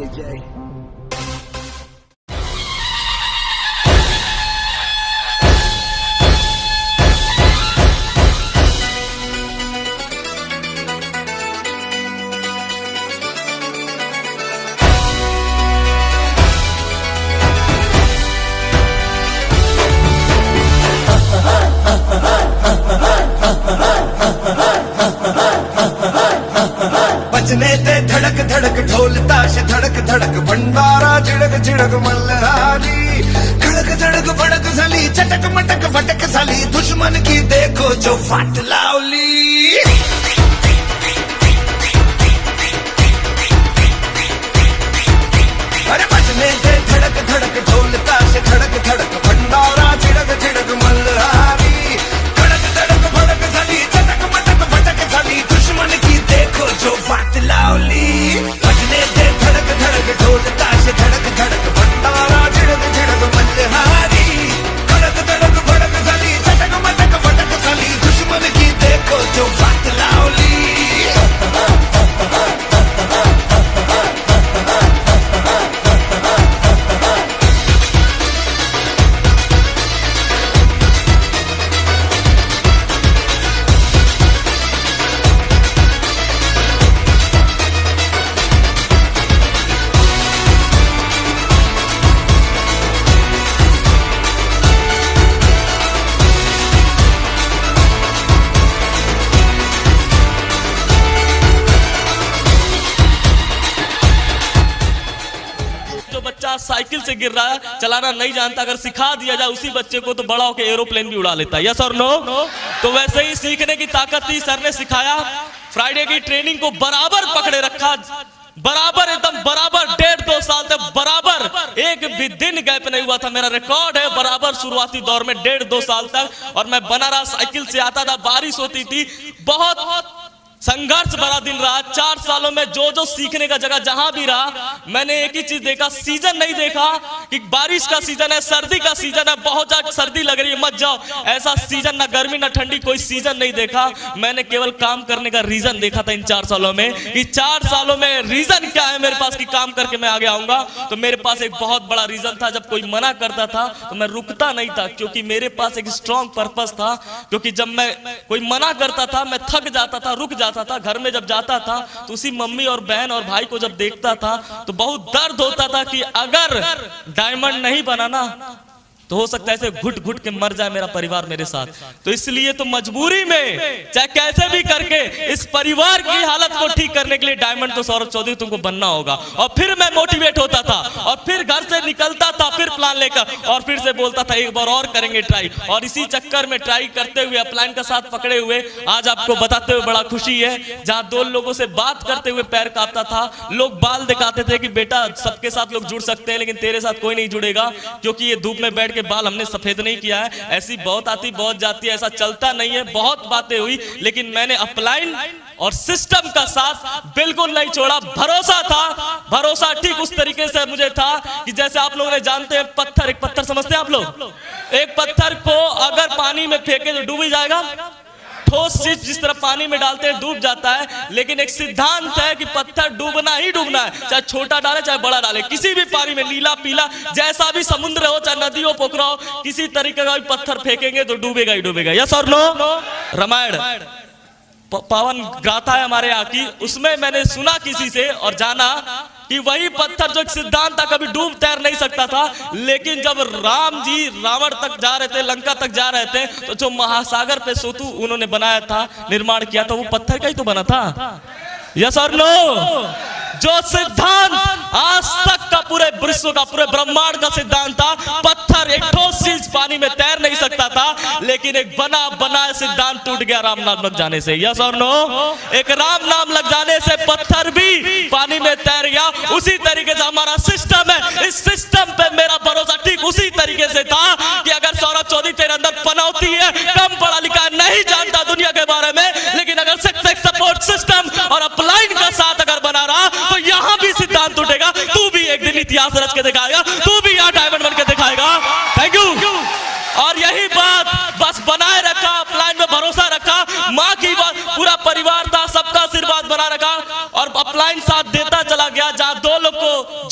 DJ. बजने ते धड़क धड़क ढोल ताश धड़क धड़क भंडारा झिड़क झिड़क मल्हारी खड़क धड़क भड़क साली चटक मटक फटक साली दुश्मन की देखो जो फाट लावली। अरे बजने ते धड़क धड़क ढोल ताश धड़क धड़क भंडारा झिड़क झिड़क मल्हारी खड़क धड़क भड़क साली चटक मटक फटक साली दुश्मन की देखो जो फाट लावली। बजने ते धड़क धड़क ढोल ताश धड़क धड़क भंडारा झिड़क झिड़क मल्हारी खड़क धड़क भड़क साली चटक मटक फटक साली दुश्मन की देखो जो फाट लावली। बच्चा साइकिल से गिर रहा है, चलाना नहीं जानता, अगर सिखा दिया जाए उसी बच्चे को तो बड़ा होकर एरोप्लेन भी उड़ा लेता है। यस और नो? तो वैसे ही सीखने की ताकत थी, सर ने सिखाया। फ्राइडे की ट्रेनिंग को बराबर पकड़े रखा, बराबर एकदम बराबर 1.5-2 साल तक बराबर एक भी दिन गैप नहीं हुआ था। मेरा रिकॉर्ड है बराबर शुरुआती दौर में 1.5-2 साल तक। और मैं बना रहा, साइकिल से आता था, बारिश होती थी, बहुत संघर्ष भरा दिन रहा। 4 सालों में जो जो सीखने का जगह जहां भी रहा, मैंने एक ही चीज देखा, सीजन नहीं देखा कि बारिश का सीजन है, सर्दी का सीजन है, बहुत ज्यादा सर्दी लग रही है मत जाओ, ऐसा सीजन ना गर्मी ना ठंडी, कोई सीजन नहीं देखा। मैंने केवल काम करने का रीजन देखा था इन 4 सालों में, कि 4 सालों में रीजन क्या है मेरे पास कि काम करके मैं आगे आऊंगा। तो मेरे पास एक बहुत बड़ा रीजन था, जब कोई मना करता था तो मैं रुकता नहीं था, क्योंकि मेरे पास एक स्ट्रॉन्ग पर्पस था। क्योंकि जब मैं कोई मना करता था, मैं थक जाता था, रुक जाता था। घर में जब जाता था तो उसी मम्मी और बहन और भाई को जब देखता था तो बहुत दर्द होता था कि अगर डायमंड नहीं बनाना तो हो सकता है ऐसे घुट घुट के मर जाए मेरा परिवार मेरे साथ। तो इसलिए तो मजबूरी में चाहे कैसे भी करके इस परिवार की हालत को ठीक करने के लिए डायमंड तो सौरभ चौधरी तुमको बनना होगा। और फिर मैं मोटिवेट होता था और फिर घर से निकलता था, फिर प्लान लेकर, और फिर से बोलता था एक बार और करेंगे ट्राई। और इसी चक्कर में ट्राई करते हुए, अपलाइन का साथ पकड़े हुए, आज आपको बताते हुए बड़ा खुशी है, जहां 2 लोगों से बात करते हुए पैर कांपता था। लोग बाल दिखाते थे कि बेटा सबके साथ लोग जुड़ सकते हैं, लेकिन तेरे साथ कोई नहीं जुड़ेगा, क्योंकि ये धूप में बैठ के बाल हमने सफेद नहीं किया है। ऐसी बहुत आती बहुत जाती है, ऐसा चलता नहीं है। बहुत बातें हुई, लेकिन मैंने अपलाइन और सिस्टम का साथ बिल्कुल नहीं छोड़ा। भरोसा था, भरोसा ठीक उस तरीके से मुझे था कि जैसे आप लोगों ने जानते हैं पत्थर, एक पत्थर समझते हैं आप लोग, एक पत्थर को अगर पानी में फेंके तो डूब ही जाएगा। ठोस चीज जिस तरह पानी में डालते हैं डूब जाता है, लेकिन एक सिद्धांत है कि पत्थर डूबना ही डूबना है, चाहे छोटा डाले चाहे बड़ा डाले, किसी भी पानी में, नीला पीला जैसा भी समुद्र हो, चाहे नदी हो पोखरा हो, किसी तरीके का भी पत्थर फेंकेंगे तो डूबेगा ही डूबेगा। यस और नो? रामायण पावन गाथा है हमारे यहाँ की, उसमें मैंने सुना किसी से और जाना कि वही पत्थर जो एक सिद्धांत था कभी डूब तैर नहीं सकता था, लेकिन जब राम जी रावण तक जा रहे थे, लंका तक जा रहे थे, तो जो महासागर पे सेतु उन्होंने बनाया था, निर्माण किया था, वो पत्थर का ही तो बना था। यस और नो? जो सिद्धांत आज तक का पूरे विश्व का, पूरे ब्रह्मांड का सिद्धांत था, पत्थर एक ठोस चीज पानी में तैर नहीं सकता था, लेकिन एक बना बनाया सिद्धांत टूट गया राम नाम लग जाने से। यस और नो? एक राम नाम लग जाने से पत्थर भी पानी में तैर गया। उसी तरीके से हमारा सिस्टम है, इस सिस्टम पे मेरा भरोसा ठीक उसी तरीके से था कि अगर सौरभ चौधरी तेरे अंदर पनौती है, कम पढ़ा लिखा नहीं जानता दुनिया के बारे में, लेकिन अगर सपोर्ट सिस्टम और अपलाइन का साथ अगर बना रहा तो यहां भी सिद्धांत उठेगा। तू भी एक दिन इतिहास रच के दिखाएगा, तू भी यहां डायमंड बन के दिखाएगा। Thank you. और यही बात बस बनाए रखा, अपलाइन में भरोसा रखा, माँ की बात, पूरा परिवार था, सबका आशीर्वाद बना रखा और अपलाइन साथ देता चला गया। जहां 2 लोग को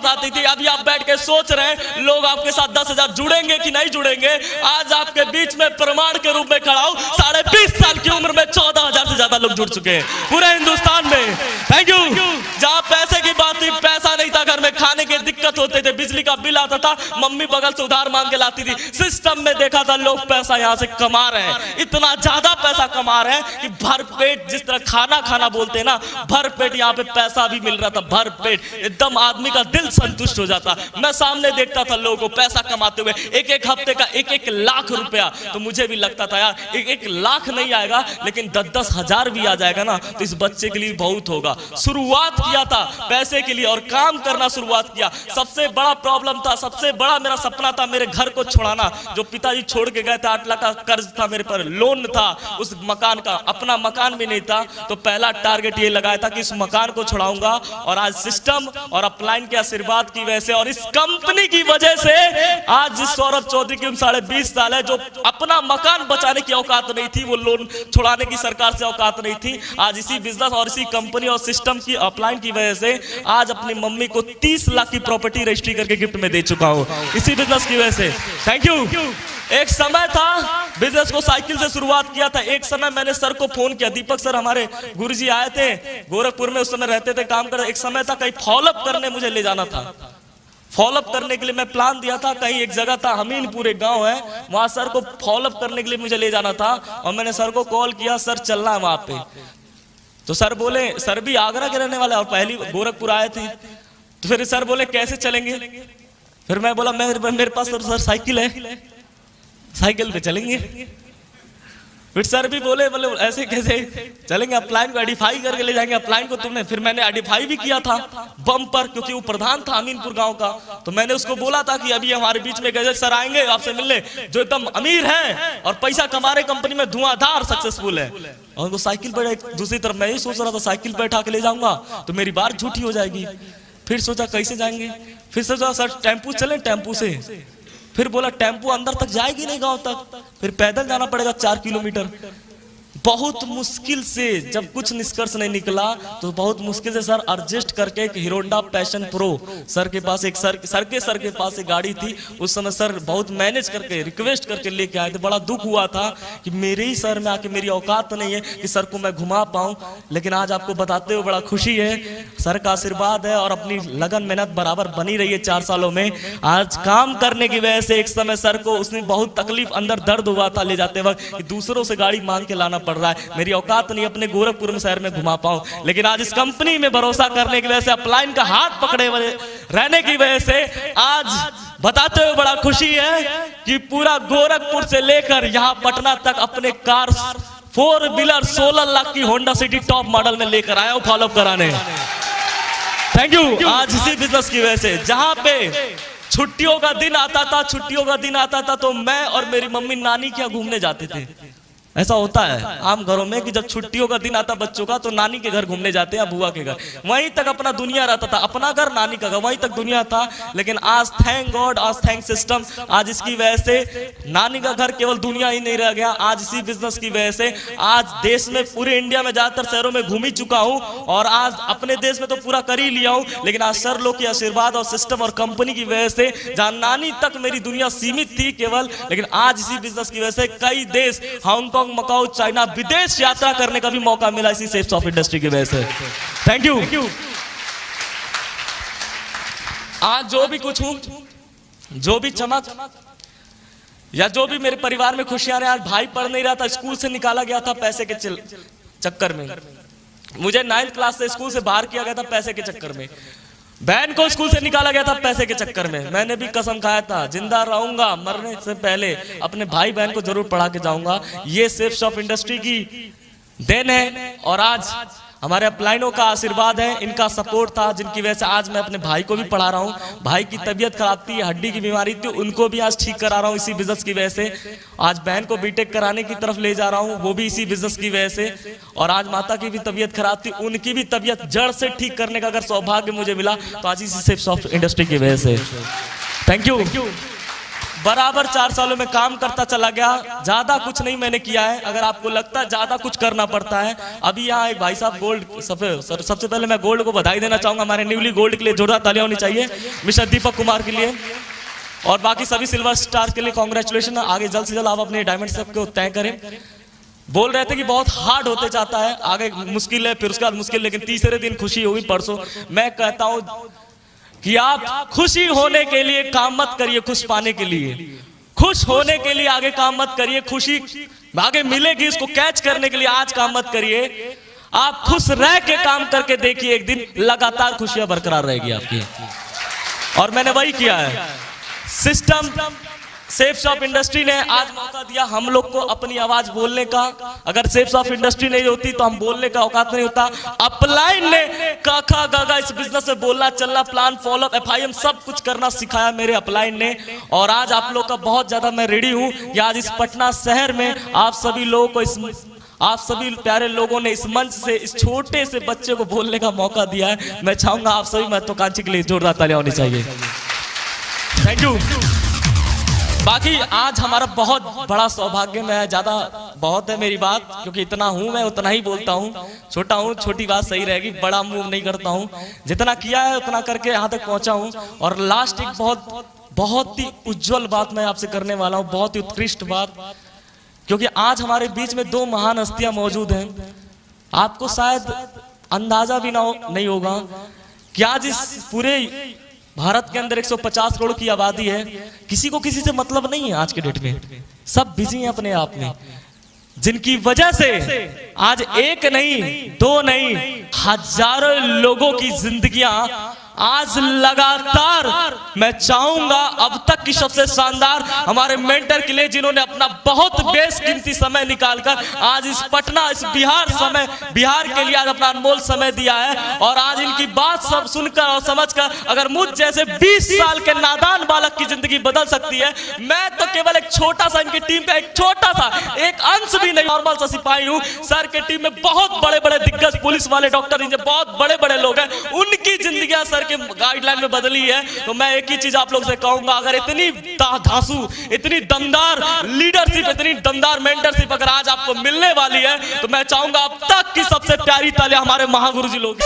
आती थी। अभी आप बैठ के सोच रहे हैं लोग आपके साथ 10,000 जुड़ेंगे कि नहीं जुड़ेंगे। आज आपके बीच में प्रमाण के रूप में खड़ा हूं। 20.5 साल की उम्र में 14,000 से ज्यादा लोग जुड़ चुके हैं पूरे हिंदुस्तान में। Thank you. जहां पैसे की बात थी, पैसा नहीं था, घर में खाने की दिक्कत होते थे, बिजली का बिल आता था, मम्मी बगल से उधार मांग के लाती थी। सिस्टम में देखा था लोग पैसा यहां से कमा रहे हैं, इतना ज्यादा पैसा कमा रहे हैं कि भर पेट, जिस तरह खाना खाना बोलते हैं ना, भर पेट यहाँ पे पैसा भी मिल रहा था। भर पेट एकदम आदमी का दिल संतुष्ट हो जाता। मैं सामने देखता था लोगों को पैसा कमाते हुए, एक हफ्ते का 1 लाख रुपया। तो मुझे भी लगता था यार 1 लाख नहीं आएगा, लेकिन 10 हजार भी आ जाएगा ना तो इस बच्चे के लिए बहुत होगा। शुरुआत किया था पैसे के लिए और काम करना शुरुआत किया। सबसे बड़ा प्रॉब्लम था, सबसे बड़ा मेरा सपना था मेरे घर को छुड़ाना। जो पिताजी छोड़ के गए थे, 8 लाख का कर्ज था मेरे पर, लोन था उस मकान का, अपना मकान भी नहीं था। तो पहला टारगेट ये लगाया था कि इस मकान को छुड़ाऊंगा। और आज सिस्टम और अपलाइन के आशीर्वाद की वजह से और इस कंपनी की वजह से आज जिस सौरभ चौधरी की 20.5 साल है, जो अपना मकान बचाने की औकात नहीं थी, वो लोन छुड़ाने की सरकार से औकात नहीं थी, आज इसी बिजनेस और इसी कंपनी और सिस्टम की अपलाइन की वजह से आज अपनी मम्मी को 30 लाख की प्रॉपर्टी रजिस्ट्री करके गिफ्ट में दे चुका हूं, इसी बिजनेस की वजह से। Thank you. एक समय था बिजनेस को साइकिल से शुरुआत किया था। एक समय मैंने सर को फोन किया, दीपक सर हमारे गुरुजी आए थे गोरखपुर में, उस समय रहते थे, काम कर। एक समय था कहीं फॉलोअप करने मुझे ले जाना था। फॉलोअप करने के लिए मैं प्लान दिया था, कहीं एक जगह था हमीनपुर, एक गांव है, वहां सर को फॉलोअप करने के लिए मुझे ले जाना था। और मैंने सर को कॉल किया, सर चलना है वहां पे। तो सर बोले, सर भी आगरा के रहने वाले और पहली गोरखपुर आए थे। तो फिर सर बोले कैसे चलेंगे? फिर मैं बोला मेरे पास तो सर साइकिल है, साइकिल पे चलेंगे। फिर सर भी बोले ऐसे कैसे चलेंगे, अपलाइन को एडिफाई करके ले जाएंगे अपलाइन को तुमने। फिर मैंने एडिफाई भी किया था बम पर, क्योंकि वो प्रधान था अमीनपुर गांव का। तो मैंने उसको बोला था कि अभी हमारे बीच में गजल सर आएंगे आपसे मिलने, जो एकदम अमीर है और पैसा कमा रहे, कंपनी में धुआंधार सक्सेसफुल है। और उनको साइकिल पर, दूसरी तरफ मैं ही सोच रहा था साइकिल पर बैठा के ले जाऊंगा तो मेरी बात झूठी हो जाएगी। फिर सोचा कैसे जाएंगे, फिर सोचा सर टेम्पू चले, टेम्पू से। फिर बोला टेम्पो अंदर तक जाएगी नहीं गांव तक, फिर पैदल जाना पड़ेगा 4 किलोमीटर। बहुत मुश्किल से, जब कुछ निष्कर्ष नहीं निकला तो बहुत मुश्किल से सर एडजस्ट करके एक hero Honda passion pro sir के पास, एक सर के पास एक गाड़ी थी। उस समय सर बहुत मैनेज करके रिक्वेस्ट करके लेके आए थे। बड़ा दुख हुआ था कि मेरे ही सर में आके, मेरी औकात नहीं है कि सर को मैं घुमा पाऊं, लेकिन आज आपको बताते हुए बड़ा खुशी है। सर का आशीर्वाद है और अपनी लगन मेहनत बराबर बनी रही है 4 सालों में। आज काम करने की वजह से एक समय सर को उसमें बहुत तकलीफ, अंदर दर्द हुआ था ले जाते वक्त कि दूसरों से गाड़ी मांग के लाना पड़ रहा है, मेरी औकात नहीं अपने गोरखपुर में शहर में घुमा पाऊं। लेकिन आज इस कंपनी में भरोसा करने की वजह से, अपलाइन का हाथ पकड़े हुए रहने की वजह से आज बताते हुए बड़ा खुशी है कि पूरा गोरखपुर से लेकर यहां पटना तक अपने कार 4 व्हीलर 16 लाख की होंडा सिटी टॉप मॉडल में लेकर आया हूं फॉलोअप कराने। Thank you. आज इसी बिजनेस की वजह से, जहां पे छुट्टियों का दिन आता था तो मैं और मेरी मम्मी नानी के यहाँ घूमने जाते थे। ऐसा होता है आम घरों में कि जब छुट्टियों का दिन आता बच्चों का तो नानी के घर घूमने जाते हैं, बुआ के घर, वहीं तक अपना दुनिया रहता था, अपना घर नानी का घर, वहीं तक दुनिया था। लेकिन आज थैंक गॉड, आज थैंक सिस्टम, आज इसकी वजह से नानी का घर केवल दुनिया ही नहीं रह गया। आज इसी बिजनेस की वजह से आज देश में, पूरे इंडिया में ज्यादातर शहरों में घूम ही चुका हूं और आज अपने देश में तो पूरा कर ही लिया हूं। लेकिन आज सर लोग के आशीर्वाद और सिस्टम और कंपनी की वजह से, जहां नानी तक मेरी दुनिया सीमित थी केवल, लेकिन आज इसी बिजनेस की वजह से कई देश, हांगकांग, मकाऊ, चाइना, विदेश यात्रा करने का भी मौका मिला इसी सेफ्स ऑफ इंडस्ट्री की वजह से। Thank you. आज जो भी कुछ हूं, जो भी चमक या जो भी मेरे परिवार में खुशियां रहे, आज भाई पढ़ नहीं रहा था, स्कूल से निकाला गया था पैसे के चक्कर में। मुझे 9th क्लास से स्कूल से बाहर किया गया था पैसे के चक्कर में। बहन को स्कूल से निकाला गया था पैसे के चक्कर में। मैंने भी कसम खाया था जिंदा रहूंगा मरने से पहले अपने भाई बहन को जरूर पढ़ा के जाऊंगा। ये सेफ्स ऑफ इंडस्ट्री की देन है और आज हमारे अपलाइनों का आशीर्वाद है, इनका सपोर्ट था, जिनकी वजह से आज मैं अपने भाई को भी पढ़ा रहा हूँ। भाई की तबीयत खराब थी, हड्डी की बीमारी थी, उनको भी आज ठीक करा रहा हूँ इसी बिजनेस की वजह से। आज बहन को बीटेक कराने की तरफ ले जा रहा हूँ, वो भी इसी बिजनेस की वजह से। और आज माता की भी तबीयत खराब थी, उनकी भी तबीयत जड़ से ठीक करने का अगर सौभाग्य मुझे मिला तो आज इसी सेफ्स ऑफ इंडस्ट्री की वजह से। Thank you. बराबर 4 सालों में काम करता चला गया, ज्यादा कुछ नहीं मैंने किया है। अगर आपको लगता है ज्यादा कुछ करना पड़ता है, अभी यहाँ एक भाई साहब गोल्ड सबसे पहले मैं गोल्ड को बधाई देना चाहूंगा। हमारे न्यूली गोल्ड के लिए जोरदार तालियां होनी चाहिए, मिस्टर दीपक कुमार के लिए, और बाकी सभी सिल्वर स्टार के लिए कांग्रेचुलेशन। आगे जल्द से जल्द आप अपने डायमंड सब को तय करें। बोल रहे थे कि बहुत हार्ड होते जाता है, आगे मुश्किल है, फिर उसके बाद मुश्किल, लेकिन तीसरे दिन खुशी होगी परसों। मैं कहता हूं कि आप खुशी होने के लिए काम मत करिए, खुश पाने के लिए, खुश होने के लिए आगे काम मत करिए, खुशी आगे मिलेगी इसको कैच करने के लिए आज काम मत करिए। आप खुश रह के काम करके देखिए, एक दिन लगातार खुशियां बरकरार रहेगी आपकी। और मैंने वही किया है। सिस्टम सेफ शॉप इंडस्ट्री ने आज मौका दिया हम लोग को अपनी आवाज बोलने का। अगर सेफ शॉप इंडस्ट्री नहीं होती तो हम बोलने का औकात नहीं होता। अपलाइन ने काखा गागा इस बिजनेस में बोलना चलना, प्लान फॉलो, FIM सब कुछ करना सिखाया मेरे अपलाइन ने। और आज आप लोग का बहुत ज्यादा मैं रेडी हूं कि आज इस पटना शहर में आप सभी लोगों को आप सभी प्यारे लोगों ने इस मंच से इस छोटे से बच्चे को बोलने का मौका दिया है। मैं चाहूंगा आप सभी महत्वाकांक्षी के लिए जोरदार तालियां होनी चाहिए। Thank you. बाकी आज हमारा बहुत बड़ा सौभाग्य, मैं ज्यादा बहुत है मेरी बात, क्योंकि इतना हूं मैं उतना ही बोलता हूं। छोटा हूं, छोटी बात सही रहेगी, बड़ा मूव नहीं करता हूं। जितना किया है उतना करके यहां तक पहुंचा हूं। और लास्ट एक बहुत ही उज्जवल बात मैं आपसे करने वाला हूं, बहुत ही उत्कृष्ट बात, क्योंकि आज हमारे बीच में 2 महान हस्तियां मौजूद हैं। आपको शायद अंदाजा भी नहीं होगा कि आज इस पूरे भारत के अंदर 150 करोड़ की आबादी है, किसी को किसी से मतलब नहीं है आज के डेट में, सब बिजी हैं अपने आप में, जिनकी वजह से आज एक नहीं 2 नहीं हजारों लोगों की जिंदगियां आज लगातार, मैं चाहूंगा अब तक की सबसे शानदार हमारे मेंटर के लिए, जिन्होंने अपना बहुत बेशकीमती समय निकालकर आज इस पटना, इस बिहार के लिए आज अपना अनमोल समय दिया है। और आज इनकी बात सब सुनकर और समझकर अगर मुझ जैसे 20 साल के नादान बालक की जिंदगी बदल सकती है, मैं तो केवल एक छोटा सा इनकी टीम का एक छोटा सा एक अंश भी नहीं, नॉर्मल सा सिपाही हूं। सर के टीम में बहुत बड़े बड़े दिग्गज पुलिस वाले, डॉक्टर, इंजीनियर, बहुत बड़े बड़े लोग हैं, उनकी जिंदगियां सर के गाइडलाइन में बदली है। तो मैं एक ही चीज आप लोग से कहूंगा, अगर इतनी धांसू, इतनी दमदार लीडरशिप, इतनी दमदार मेंटरशिप अगर आज आपको मिलने वाली है, तो मैं चाहूंगा अब तक की सबसे प्यारी तालियां हमारे महागुरु जी लोग।